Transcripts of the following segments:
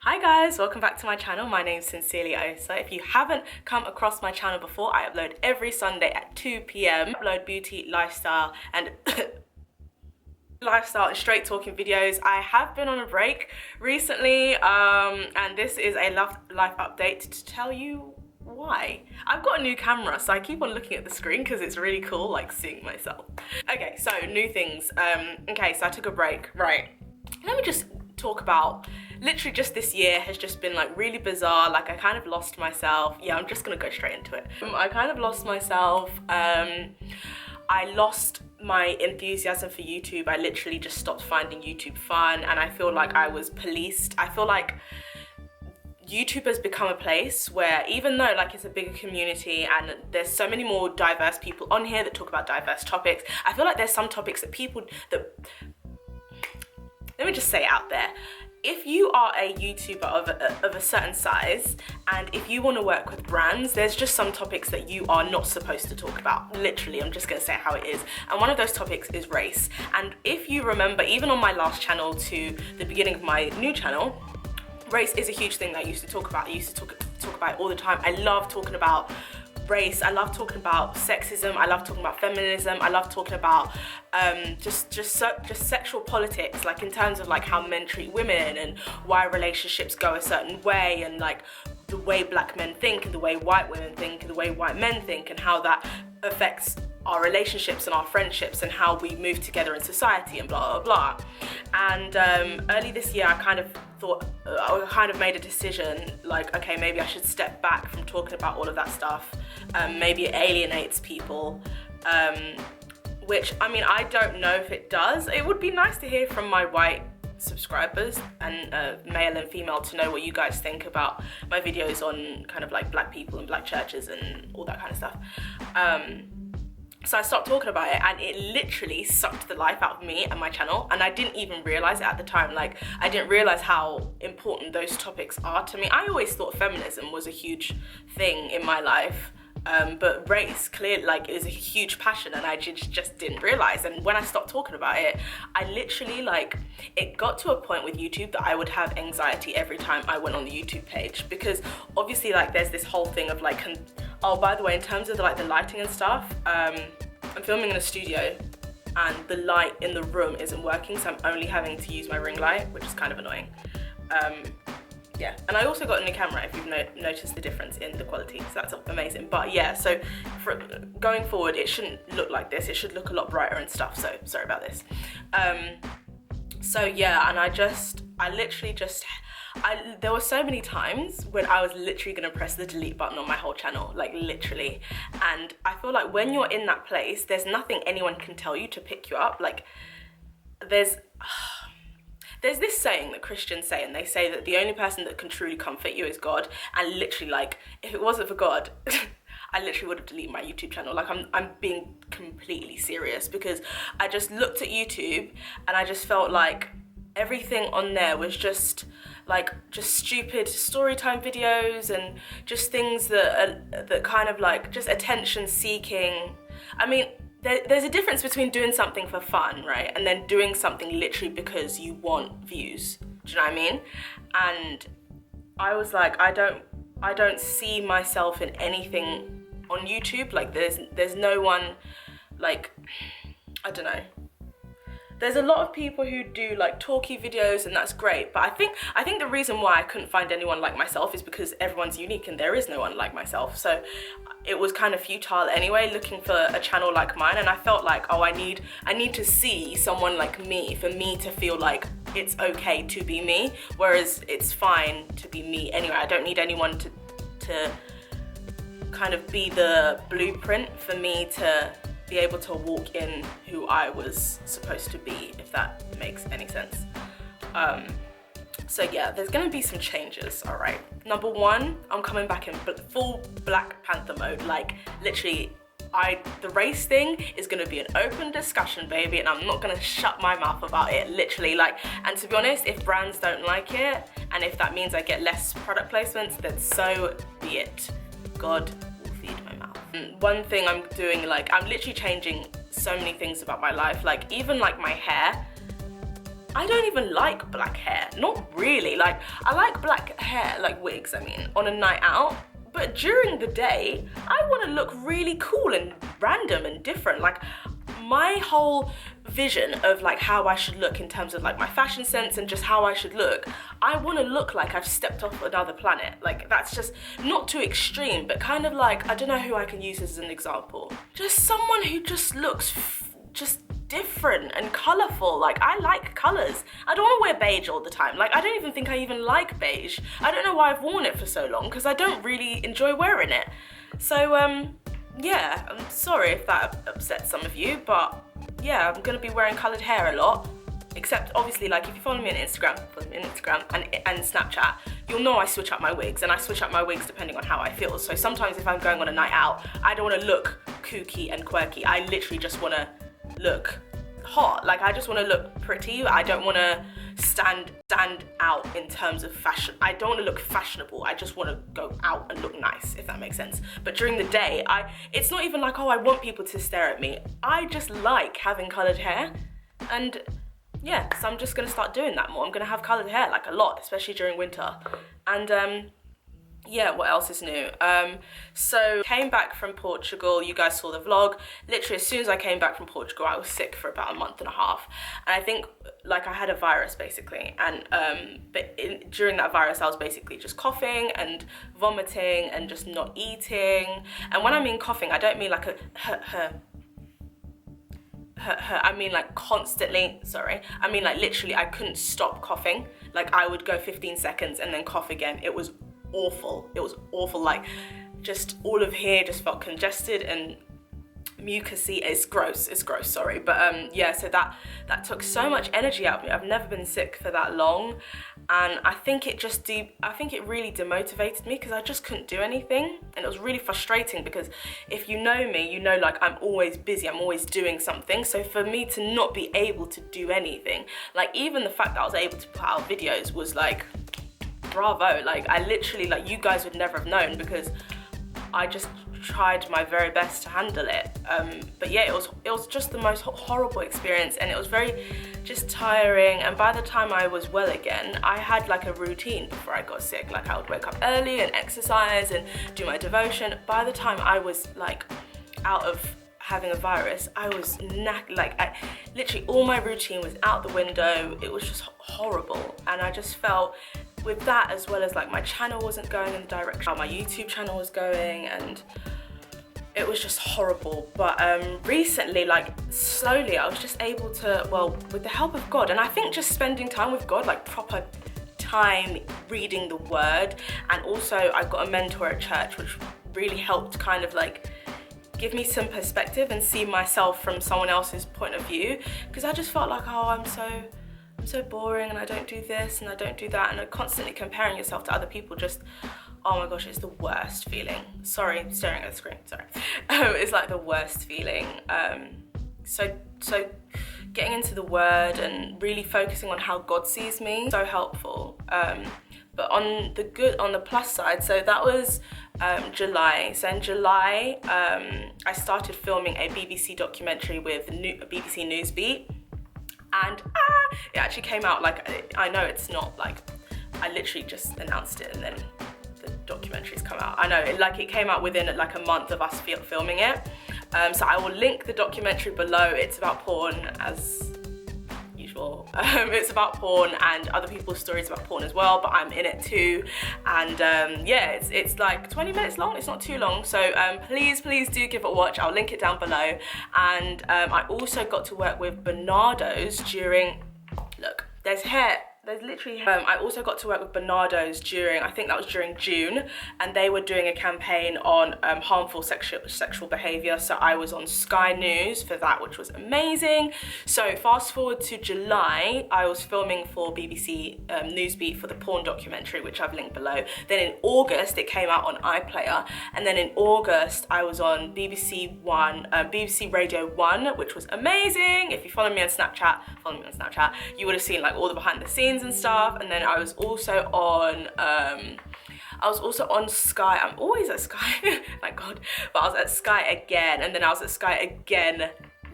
Hi guys, welcome back to my channel. My name's Sincerely Osa. If you haven't come across my channel before, I upload every Sunday at 2 p.m. Upload beauty, lifestyle and straight talking videos. I have been on a break recently and this is a life update to tell you why. I've got a new camera, so I keep on looking at the screen because it's really cool, like seeing myself. Okay, so new things. Okay, so I took a break. Right, let me just talk about literally just this year has just been like really bizarre. Like I kind of lost myself. Yeah, I'm just gonna go straight into it. I kind of lost myself. I lost my enthusiasm for YouTube. I literally just stopped finding YouTube fun, and I feel like I was policed. I feel like YouTube has become a place where, even though like it's a bigger community and there's so many more diverse people on here that talk about diverse topics, I feel like there's some topics that let me just say out there, if you are a YouTuber of a certain size and if you want to work with brands, there's just some topics that you are not supposed to talk about. Literally, I'm just going to say how it is. And one of those topics is race. And if you remember, even on my last channel to the beginning of my new channel, race is a huge thing that I used to talk about. I used to talk about it all the time. I love talking about race. I love talking about sexism. I love talking about feminism. I love talking about just sexual politics, like in terms of like how men treat women and why relationships go a certain way, and like the way black men think and the way white women think and the way white men think, and how that affects our relationships and our friendships and how we move together in society and blah blah blah. And early this year I kind of made a decision, like, okay, maybe I should step back from talking about all of that stuff. Maybe it alienates people, which, I mean, I don't know if it does. It would be nice to hear from my white subscribers and male and female to know what you guys think about my videos on kind of like black people and black churches and all that kind of stuff. So I stopped talking about it, and it literally sucked the life out of me and my channel, and I didn't even realize it at the time. Like, I didn't realize how important those topics are to me. I always thought feminism was a huge thing in my life, but race clearly like is a huge passion, and I just didn't realize. And when I stopped talking about it, I literally, like, it got to a point with YouTube that I would have anxiety every time I went on the YouTube page, because obviously like there's this whole thing of like, oh, by the way, in terms of the lighting and stuff, I'm filming in a studio and the light in the room isn't working, so I'm only having to use my ring light, which is kind of annoying. Yeah, and I also got a new camera, if you've noticed the difference in the quality, so that's amazing. But yeah, so for going forward, it shouldn't look like this. It should look a lot brighter and stuff, so sorry about this. So yeah, and there were so many times when I was literally gonna press the delete button on my whole channel, like literally. And I feel like when you're in that place, there's nothing anyone can tell you to pick you up. Like there's this saying that Christians say, and they say that the only person that can truly comfort you is God. And literally, like, if it wasn't for God, I literally would have deleted my YouTube channel. Like, I'm being completely serious, because I just looked at YouTube and I just felt like everything on there was just stupid story time videos and just things that kind of like just attention seeking. I mean, there's a difference between doing something for fun, right, and then doing something literally because you want views. Do you know what I mean? And I was like, I don't see myself in anything on YouTube. Like there's no one, like, I don't know. There's a lot of people who do like talky videos, and that's great, but I think the reason why I couldn't find anyone like myself is because everyone's unique and there is no one like myself. So it was kind of futile anyway, looking for a channel like mine. And I felt like, oh, I need to see someone like me for me to feel like it's okay to be me, whereas it's fine to be me anyway. I don't need anyone to kind of be the blueprint for me to be able to walk in who I was supposed to be, if that makes any sense. So yeah, there's gonna be some changes, all right. Number one, I'm coming back in full Black Panther mode. Like literally, the race thing is gonna be an open discussion, baby, and I'm not gonna shut my mouth about it, literally. Like, and to be honest, if brands don't like it, and if that means I get less product placements, then so be it. God will feed my mouth. One thing I'm doing, like, I'm literally changing so many things about my life, like even like my hair. I don't even like black hair, not really. Like, I like black hair, like wigs, I mean, on a night out. But during the day, I want to look really cool and random and different. Like, my whole vision of like how I should look in terms of like my fashion sense and just how I should look, I want to look like I've stepped off another planet. Like, that's just not too extreme, but kind of like, I don't know who I can use as an example. Just someone who just looks just different and colourful. Like, I like colours. I don't want to wear beige all the time. Like, I don't even think I even like beige. I don't know why I've worn it for so long, because I don't really enjoy wearing it. So, yeah, I'm sorry if that upsets some of you, but yeah, I'm gonna be wearing coloured hair a lot. Except, obviously, like, if you follow me on Instagram and Snapchat, you'll know I switch up my wigs, and I switch up my wigs depending on how I feel. So sometimes if I'm going on a night out, I don't want to look kooky and quirky. I literally just want to look hot. Like, I just want to look pretty. I don't want to stand out in terms of fashion. I don't want to look fashionable. I just want to go out and look nice, if that makes sense. But during the day, it's not even like, oh, I want people to stare at me. I just like having coloured hair, and yeah, so I'm just gonna start doing that more. I'm gonna have coloured hair, like, a lot, especially during winter. And yeah, what else is new? So came back from Portugal. You guys saw the vlog. Literally, as soon as I came back from Portugal, I was sick for about a month and a half. And I think, like, I had a virus, basically. And during that virus, I was basically just coughing and vomiting and just not eating. And when I mean coughing, I don't mean like I mean like constantly, sorry. I mean like literally I couldn't stop coughing. Like, I would go 15 seconds and then cough again. It was awful. It was awful. Like, just all of here just felt congested and mucusy. It's gross, sorry. But yeah, so that took so much energy out of me. I've never been sick for that long. And I think it really demotivated me, because I just couldn't do anything. And it was really frustrating, because if you know me, you know, like, I'm always busy, I'm always doing something. So for me to not be able to do anything, like, even the fact that I was able to put out videos was like, bravo. Like, I literally, like, you guys would never have known, because I just tried my very best to handle it. But yeah, it was just the most horrible experience, and it was very just tiring. And by the time I was well again, I had like a routine before I got sick. Like, I would wake up early and exercise and do my devotion. By the time I was like out of having a virus, I was literally all my routine was out the window. It was just horrible. And I just felt, with that, as well as like my channel wasn't going in the direction my YouTube channel was going, and it was just horrible. But recently, like, slowly, I was just able to, well, with the help of God, and I think just spending time with God, like proper time reading the word, and also I got a mentor at church, which really helped kind of like give me some perspective and see myself from someone else's point of view, because I just felt like, oh, I'm so boring, and I don't do this and I don't do that, and constantly comparing yourself to other people. Just, oh my gosh, it's the worst feeling. Sorry, I'm staring at the screen, sorry. It's like the worst feeling. So getting into the word and really focusing on how God sees me, so helpful. But on the plus side, so that was July. So in July, I started filming a BBC documentary with BBC Newsbeat. And it actually came out, like, I know it's not like, I literally just announced it and then the documentary's come out. I know, it came out within like a month of us filming it. So I will link the documentary below. It's about porn, as usual. It's about porn and other people's stories about porn as well, but I'm in it too. And yeah, it's like 20 minutes long. It's not too long. So please do give it a watch. I'll link it down below. And I also got to work with Bernardo's during, look, there's literally I also got to work with Bernardo's during, I think that was during June, and they were doing a campaign on harmful sexual behaviour. So I was on Sky News for that, which was amazing. So fast forward to July, I was filming for BBC Newsbeat for the porn documentary, which I've linked below. Then in August, it came out on iPlayer, and then in August, I was on BBC Radio 1, which was amazing. If you follow me on Snapchat, you would have seen like all the behind the scenes and stuff. And then I was also on Sky. I'm always at Sky, thank God. But I was at Sky again, and then I was at Sky again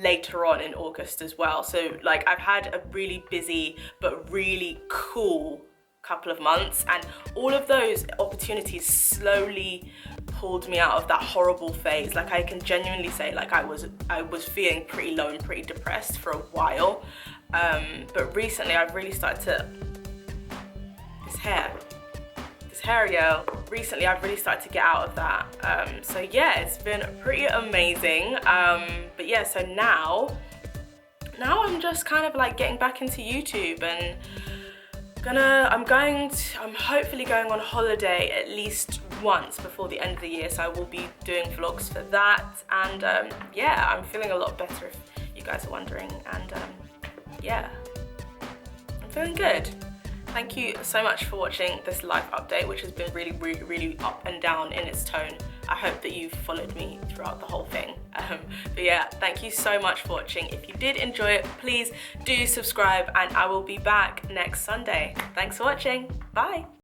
later on in August as well. So like I've had a really busy but really cool couple of months, and all of those opportunities slowly pulled me out of that horrible phase. Like I can genuinely say, like I was feeling pretty low and pretty depressed for a while, but recently I've really started to this hair, yo. Recently I've really started to get out of that. So yeah, it's been pretty amazing. But yeah, so now I'm just kind of like getting back into YouTube, and I'm hopefully going on holiday at least once before the end of the year, so I will be doing vlogs for that. And yeah, I'm feeling a lot better if you guys are wondering, and yeah, I'm feeling good. Thank you so much for watching this life update, which has been really, really, really up and down in its tone. I hope that you've followed me throughout the whole thing. But yeah, thank you so much for watching. If you did enjoy it, please do subscribe, and I will be back next Sunday. Thanks for watching. Bye.